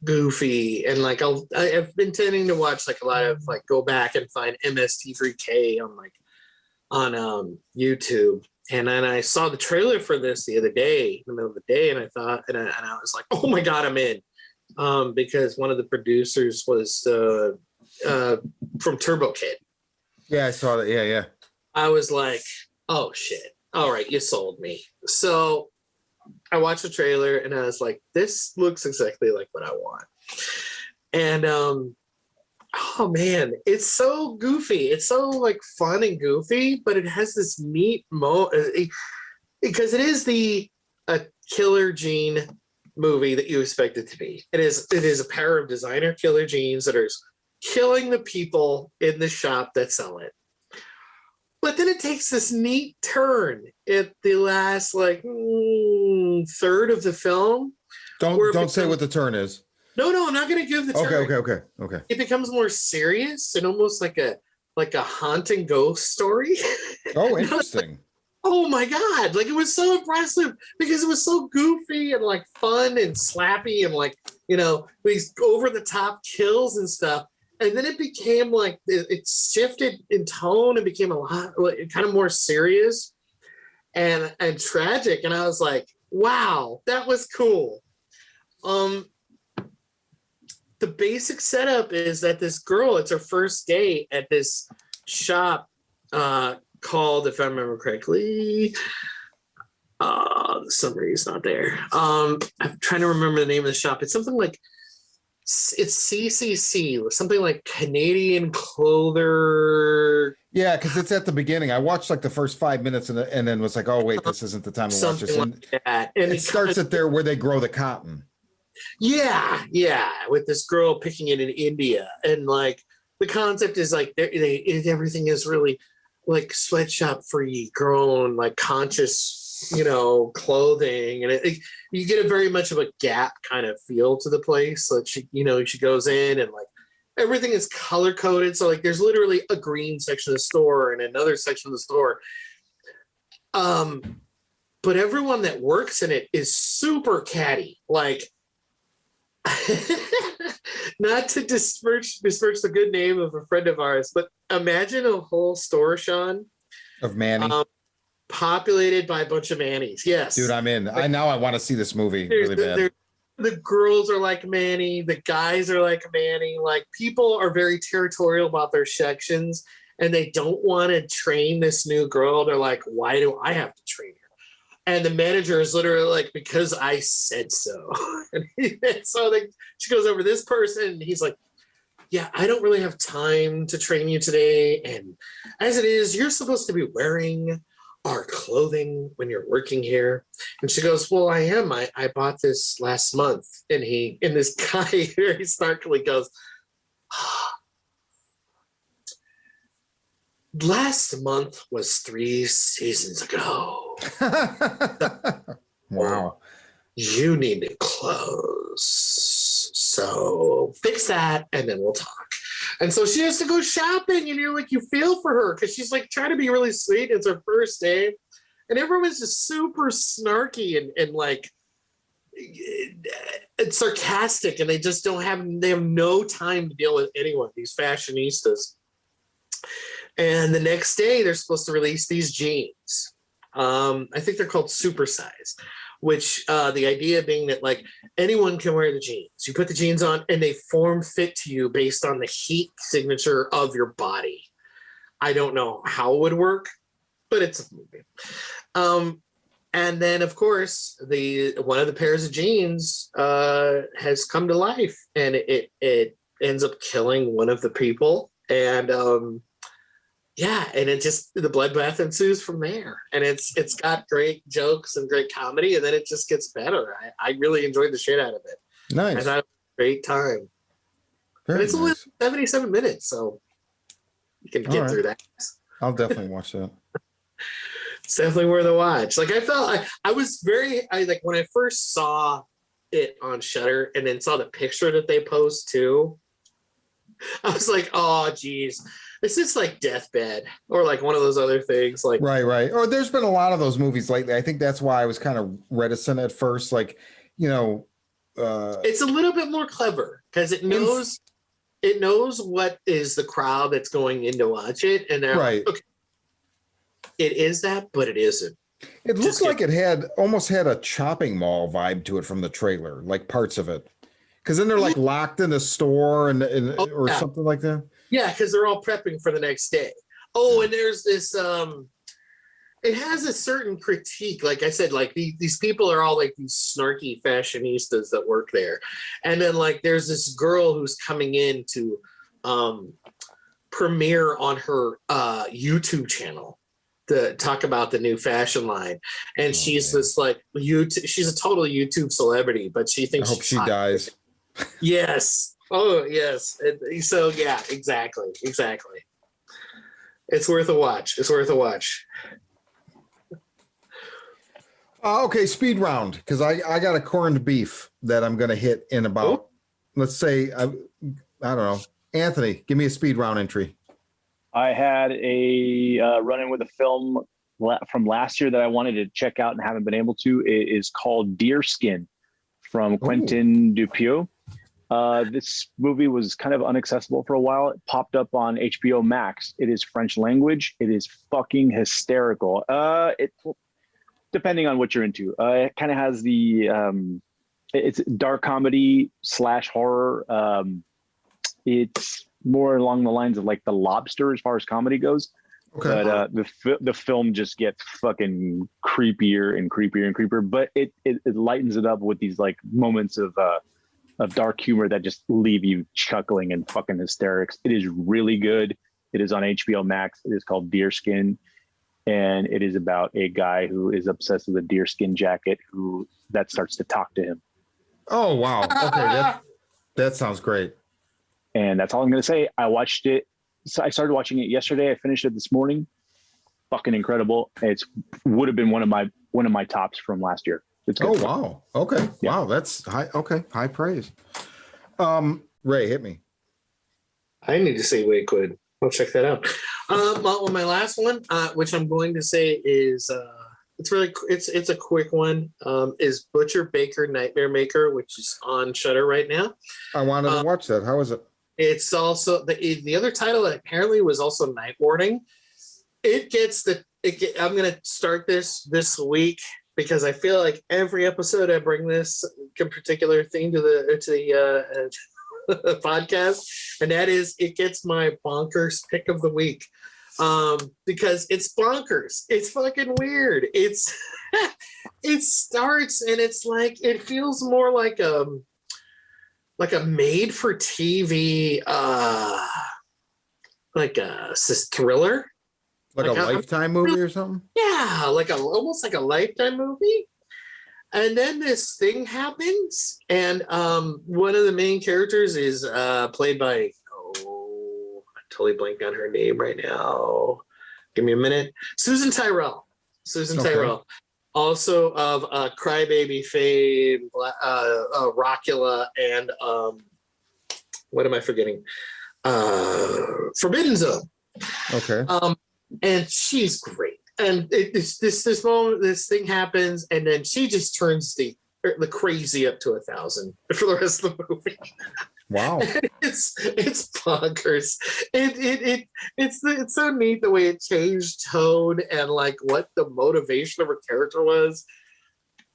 goofy. And like I've been tending to watch like a lot of like go back and find MST3K on YouTube. And then I saw the trailer for this the other day, in the middle of the day, and I thought, and I was like, oh my God, I'm in. Because one of the producers was from Turbo Kid. Yeah, I saw that. Yeah. I was like, oh shit. All right, you sold me. So I watched the trailer and I was like, this looks exactly like what I want. And oh man, it's so goofy. It's so like fun and goofy, but it has this neat because it is a killer gene movie that you expect it to be. It is a pair of designer killer genes that are killing the people in the shop that sell it. But then it takes this neat turn at the last like third of the film. Don't say what the turn is. No, I'm not going to give the turn. Okay. It becomes more serious and almost like a haunting ghost story. Oh, interesting. Oh my God. Like it was so impressive because it was so goofy and like fun and slappy and like, you know, these over the top kills and stuff. And then it became like, it shifted in tone and became a lot, like, kind of more serious and tragic. And I was like, wow, that was cool. The basic setup is that this girl, it's her first day at this shop called, if I remember correctly, the summary is not there. I'm trying to remember the name of the shop. It's something like, it's CCC, something like Canadian Clother. Yeah, because it's at the beginning. I watched like the first 5 minutes and then was like, oh wait, this isn't the time to watch this. Like that. And it starts at there where they grow the cotton. Yeah, with this girl picking it in India, and like the concept is like everything is really like sweatshop free, grown, like conscious clothing, and you get a very much of a Gap kind of feel to the place. So she goes in and like everything is color coded. So like there's literally a green section of the store and another section of the store. But everyone that works in it is super catty. Like, not to besmirch the good name of a friend of ours, but imagine a whole store, Sean, of Manny, populated by a bunch of Mannies. Yes, dude, I'm in. I want to see this movie really bad. The girls are like Manny, the guys are like Manny. Like, people are very territorial about their sections, and they don't want to train this new girl. They're like, why do I have to train her? And the manager is literally like, because I said so. And so she goes over to this person, and he's like, yeah, I don't really have time to train you today. And as it is, you're supposed to be wearing our clothing when you're working here. And she goes, well, I am. I bought this last month. And this guy very snarkily goes, last month was 3 seasons ago. Wow. You need new clothes. So fix that and then we'll talk. And so she has to go shopping, and you're like, you feel for her because she's like trying to be really sweet. It's her first day. And everyone's just super snarky and like it's sarcastic, and they have no time to deal with anyone, these fashionistas. And the next day they're supposed to release these jeans. I think they're called supersize, which the idea being that like anyone can wear the jeans. You put the jeans on and they form fit to you based on the heat signature of your body. I don't know how it would work, but it's a movie. And then of course one of the pairs of jeans has come to life, and it ends up killing one of the people. And and it just, the bloodbath ensues from there. And it's got great jokes and great comedy, and then it just gets better. I really enjoyed the shit out of it. Nice. I thought it was a great time. And it's only 77 minutes, so you can get through that. I'll definitely watch that. It's definitely worth a watch. Like, I felt I was like when I first saw it on Shudder and then saw the picture that they post too, I was like, oh geez, this is like Deathbed or like one of those other things. Like, right. Or there's been a lot of those movies lately. I think that's why I was kind of reticent at first. Like, it's a little bit more clever because it knows what is the crowd that's going in to watch it, and they're right. Like, okay, it is that, but it isn't. It looked like it almost had a chopping mall vibe to it from the trailer, like parts of it. Because then they're like locked in a store or something like that. Yeah, because they're all prepping for the next day. Oh, and there's this. It has a certain critique. Like I said, like these people are all like these snarky fashionistas that work there, and then like there's this girl who's coming in to premiere on her YouTube channel to talk about the new fashion line, and she's this like she's a total YouTube celebrity, but she thinks I hope she dies. Yes. Oh yes. So yeah, exactly. It's worth a watch. Okay, speed round, because I got a corned beef that I'm gonna hit in about, let's say, I don't know. Anthony, give me a speed round entry. I had a run-in with a film from last year that I wanted to check out and haven't been able to. It is called Deerskin from Quentin Dupieux. This movie was kind of inaccessible for a while. It popped up on HBO Max. It is French language. It is fucking hysterical. Depending on what you're into, it kind of has it's dark comedy / horror. It's more along the lines of like The Lobster as far as comedy goes. Okay. But the film just gets fucking creepier and creepier. But it lightens it up with these like moments of dark humor that just leave you chuckling and fucking hysterics. It is really good. It is on HBO Max. It is called Deerskin, and it is about a guy who is obsessed with a deerskin jacket that starts to talk to him. Oh wow! Okay, that sounds great. And that's all I'm going to say. I watched it. So I started watching it yesterday. I finished it this morning. Fucking incredible. It would have been one of my one of my tops from last year. It's good. Oh, wow. Okay. Yeah. Wow. That's high. Okay. High praise. Ray, hit me. I need to see Wakewood. I'll check that out. My last one, which I'm going to say is it's a quick one. Is Butcher Baker Nightmare Maker, which is on Shudder right now. I wanted to watch that. How is it? It's also the other title that apparently was also Night Warning. I'm going to start this week because I feel like every episode I bring this particular thing to the podcast, and that is it gets my bonkers pick of the week, because it's bonkers. It's fucking weird. It starts and it's like it feels more like a made for TV like a thriller, Like a Lifetime movie or something? yeah, almost like a Lifetime movie. And then this thing happens, and one of the main characters is played by, I totally blanked on her name right now. Give me a minute. Susan Tyrrell. Tyrrell. Also of Crybaby fame, Rockula, and what am I forgetting? Forbidden Zone. Okay. And she's great. And this moment, this thing happens, and then she just turns the crazy up to 1,000 for the rest of the movie. Wow. It's bonkers. It's so neat the way it changed tone and like what the motivation of her character was.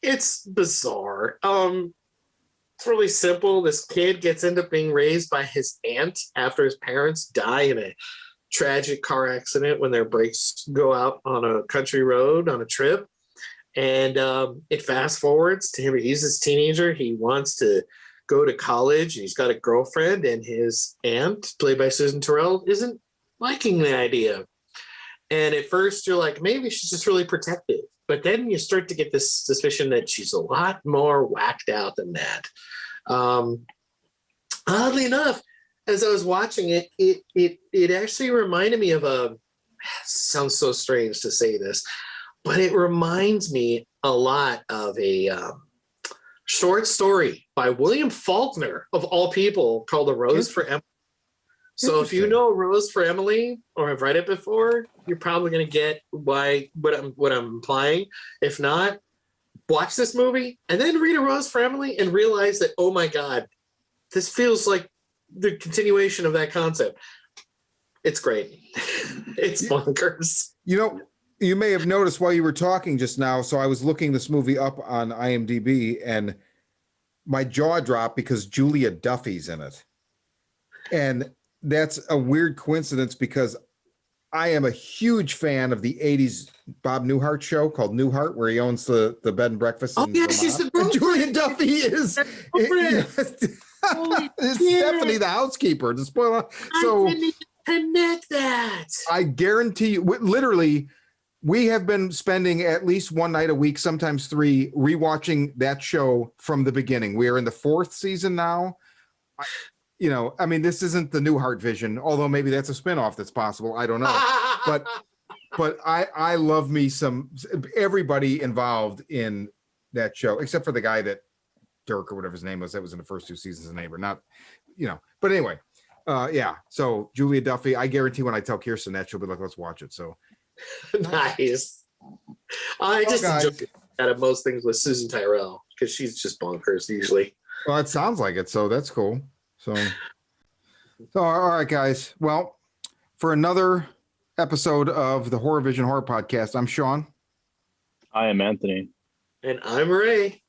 It's bizarre. It's really simple. This kid gets ended up being raised by his aunt after his parents die in a tragic car accident when their brakes go out on a country road on a trip. And it fast forwards to him. He's this teenager. He wants to go to college. He's got a girlfriend, and his aunt, played by Susan Tyrrell, isn't liking the idea. And at first you're like, maybe she's just really protective. But then you start to get this suspicion that she's a lot more whacked out than that. Oddly enough, as I was watching it, it actually reminded me of sounds so strange to say this, but it reminds me a lot of a short story by William Faulkner, of all people, called A Rose for Emily. So if you know A Rose for Emily or have read it before, you're probably going to get what I'm implying. If not, watch this movie and then read A Rose for Emily and realize that, oh my God, this feels like the continuation of that concept. It's great. It's bonkers. You know, you may have noticed while you were talking just now, so I was looking this movie up on IMDb and my jaw dropped because Julia Duffy's in it. And that's a weird coincidence because I am a huge fan of the 80s Bob Newhart show called Newhart, where he owns the bed and breakfast. Oh, yeah, she's the girlfriend. Julia Duffy is Stephanie, the housekeeper. The spoiler. So I didn't connect that. I guarantee you, literally, we have been spending at least one night a week, sometimes three, rewatching that show from the beginning. We are in the 4th season now. I mean, this isn't the Newhart vision, although maybe that's a spinoff that's possible. I don't know. But I love me some everybody involved in that show, except for the guy that Dirk or whatever his name was, that was in the first 2 seasons of Neighbor. Not, but anyway, yeah. So Julia Duffy, I guarantee when I tell Kirsten that, she'll be like, let's watch it. So nice. I just enjoy out of most things with Susan Tyrrell because she's just bonkers usually. Well, it sounds like it, so that's cool. So all right, guys. Well, for another episode of the Horror Vision Horror Podcast, I'm Sean. I am Anthony. And I'm Ray.